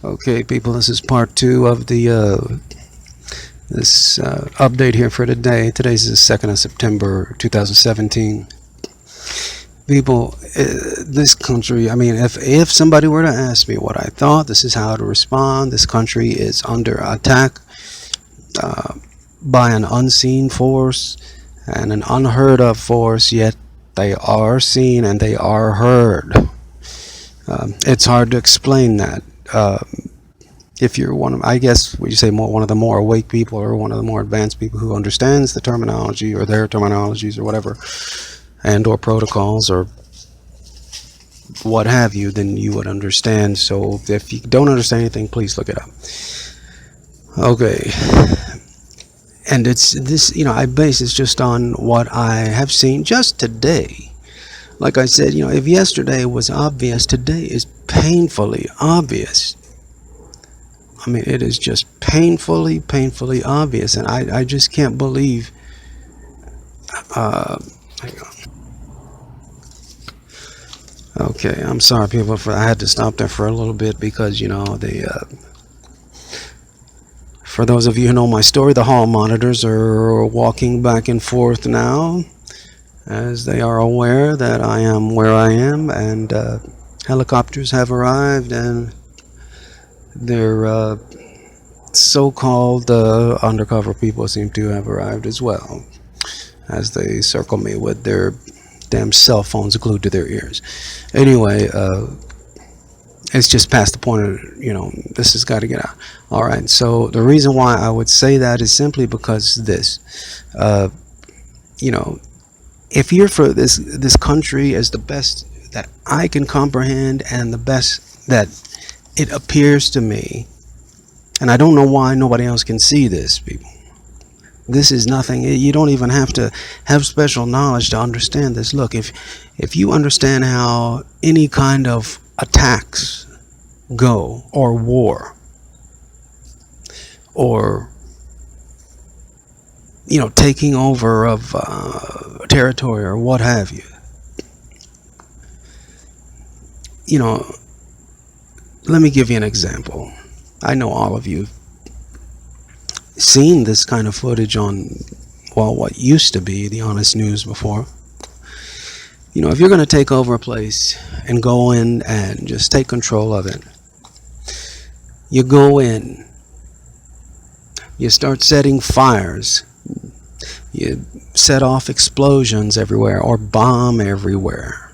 Okay, people, this is part 2 of the update here for today. Today's the 2nd of September 2017. People, this country, I mean, if somebody were to ask me what I thought, this is how to respond. This country is under attack by an unseen force and an unheard of force, yet they are seen and they are heard. It's hard to explain that. If you're one of, I guess, would you say one of the more awake people or one of the more advanced people who understands the terminology or their terminologies or whatever, and or protocols or what have you, then you would understand. So if you don't understand anything, please look it up. Okay. And it's this, I base this just on what I have seen just today. Like I said, if yesterday was obvious, today is painfully obvious. I mean, it is just painfully obvious, and I just can't believe. Hang on. Okay, I'm sorry, people. I had to stop there for a little bit because for those of you who know my story, the hall monitors are walking back and forth now, as they are aware that I am where I am, and helicopters have arrived, and their so-called undercover people seem to have arrived as well, as they circle me with their damn cell phones glued to their ears. Anyway, it's just past the point of, this has got to get out. All right, so the reason why I would say that is simply because this, if you're for this country as the best that I can comprehend and the best that it appears to me, and I don't know why nobody else can see this, people. This is nothing. You don't even have to have special knowledge to understand this. Look, if you understand how any kind of attacks go, or war, or taking over of territory or what have you, let me give you an example. I know all of you seen this kind of footage on, well, what used to be the Honest News before. If you're going to take over a place and go in and just take control of it, you go in, you start setting fires, you set off explosions everywhere or bomb everywhere.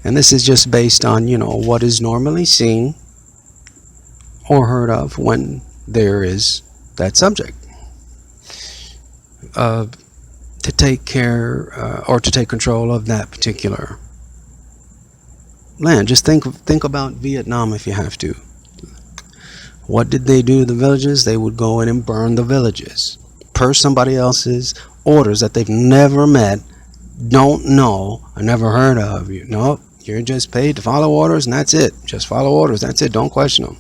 And this is just based on, what is normally seen or heard of when there is that subject. To take care or to take control of that particular land. Just think about Vietnam if you have to. What did they do to the villages? They would go in and burn the villages per somebody else's orders that they've never met, don't know, or never heard of. Nope, you're just paid to follow orders, and that's it. Just follow orders, that's it. Don't question them.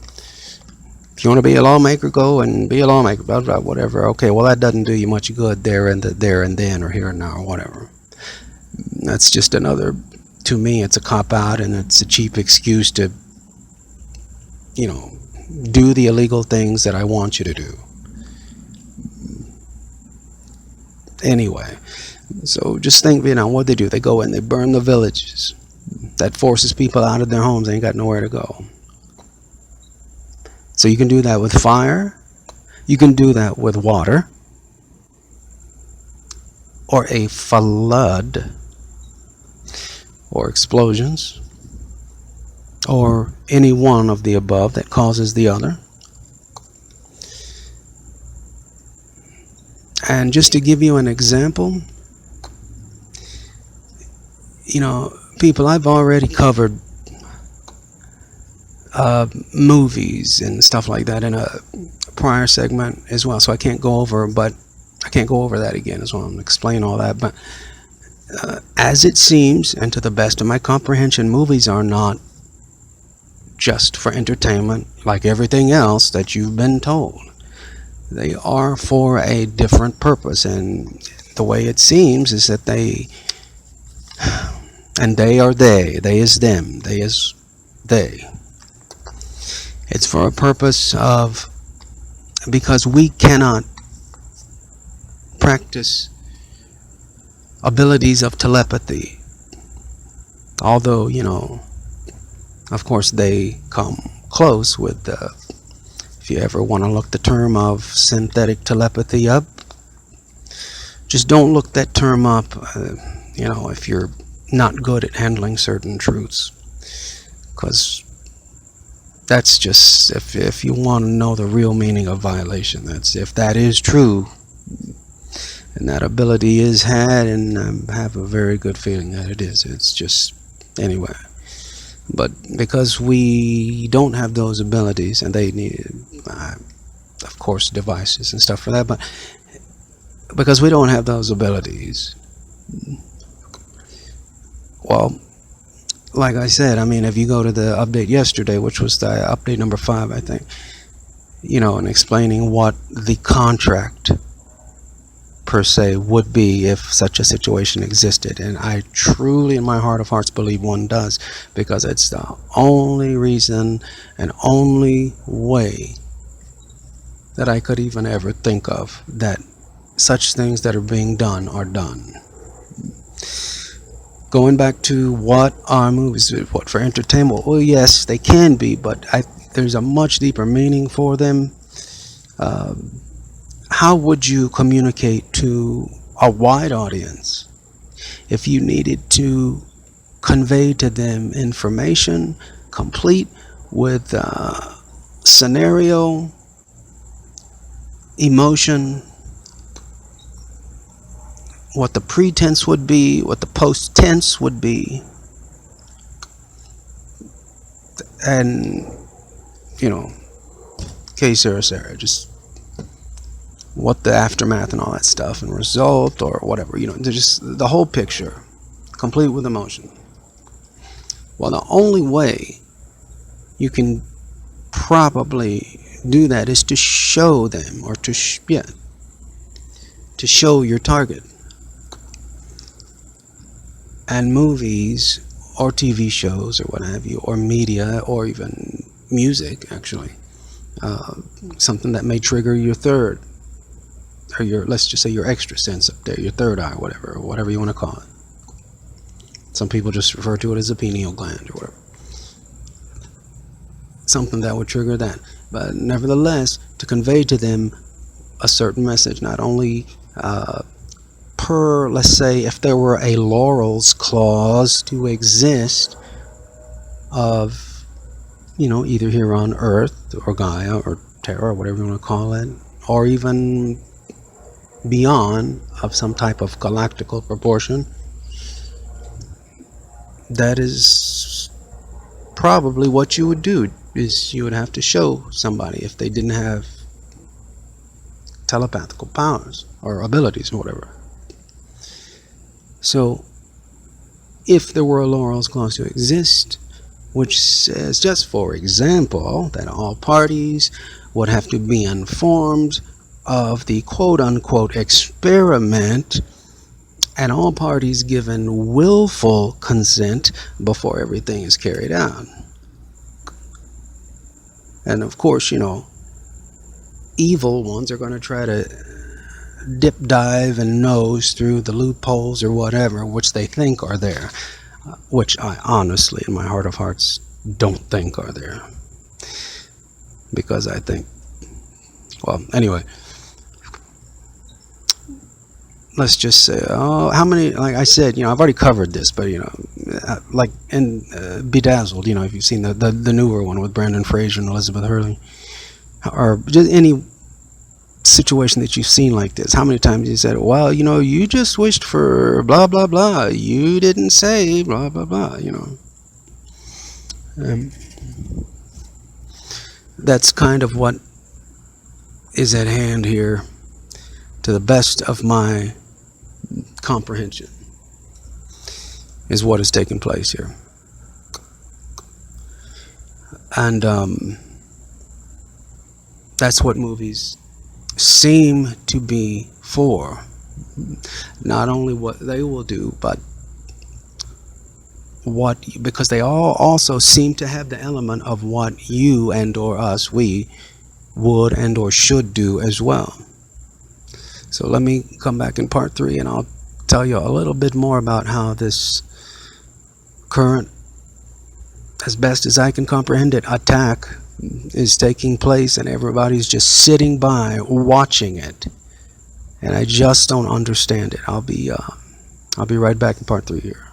If you want to be a lawmaker, go and be a lawmaker, blah, blah, whatever. Okay, well, that doesn't do you much good there and then, or here and now, or whatever. That's just another, to me, it's a cop-out, and it's a cheap excuse to, do the illegal things that I want you to do. Anyway, so just think, what they do. They go in, they burn the villages. That forces people out of their homes. They ain't got nowhere to go. So you can do that with fire, you can do that with water, or a flood, or explosions, or any one of the above that causes the other. And just to give you an example, people, I've already covered movies and stuff like that in a prior segment as well, so I can't go over that again as well. I'm explaining all that, but as it seems, and to the best of my comprehension, movies are not just for entertainment like everything else that you've been told. They are for a different purpose, and the way it seems is that they And they are they is them, they is they. It's for a purpose of, because we cannot practice abilities of telepathy, although, of course they come close with if you ever want to look the term of synthetic telepathy up, just don't look that term up, if you're not good at handling certain truths, because that's just, if you want to know the real meaning of violation, that's, if that is true, and that ability is had, and I have a very good feeling that it is. It's just, anyway. But because we don't have those abilities, and they need, of course, devices and stuff for that, but because we don't have those abilities, well, like I said, if you go to the update yesterday, which was the update number 5, I think, and explaining what the contract per se would be if such a situation existed, and I truly in my heart of hearts believe one does, because it's the only reason and only way that I could even ever think of that such things that are being done are done. Going back to what are movies, what for entertainment, well, yes, they can be, but there's a much deeper meaning for them. How would you communicate to a wide audience if you needed to convey to them information complete with scenario, emotion, what the pretense would be, what the post tense would be, and Sarah, just what the aftermath and all that stuff and result or whatever, just the whole picture complete with emotion. Well, the only way you can probably do that is to show them, or to show your target. And movies or TV shows or what have you, or media, or even music, actually, something that may trigger your third, or your, let's just say your extra sense up there, your third eye, whatever you want to call it. Some people just refer to it as a pineal gland or whatever. Something that would trigger that. But nevertheless, to convey to them a certain message, not only per, let's say, if there were a laurels clause to exist of, either here on Earth, or Gaia, or TERRA, or whatever you want to call it, or even beyond, of some type of galactical proportion, that is probably what you would do, is you would have to show somebody if they didn't have telepathical powers or abilities or whatever. So if there were a laurels clause to exist, which says, just for example, that all parties would have to be informed of the quote-unquote experiment, and all parties given willful consent before everything is carried out. And of course, evil ones are going to try to dip, dive, and nose through the loopholes or whatever, which they think are there, which I honestly, in my heart of hearts, don't think are there. Because I think, well, anyway, let's just say, how many, like I said, I've already covered this, but, like in Bedazzled, if you've seen the newer one with Brandon Fraser and Elizabeth Hurley, or just any situation that you've seen like this, how many times you said, well, you just wished for blah, blah, blah, you didn't say blah, blah, blah, that's kind of what is at hand here, to the best of my comprehension, is what is taking place here. And that's what movies seem to be for. Not only what they will do, but because they all also seem to have the element of what you and or us, we would and or should do as well. So let me come back in part 3 and I'll tell you a little bit more about how this current, as best as I can comprehend it, attack is taking place and everybody's just sitting by watching it, and I just don't understand it. I'll be right back in part 3 here.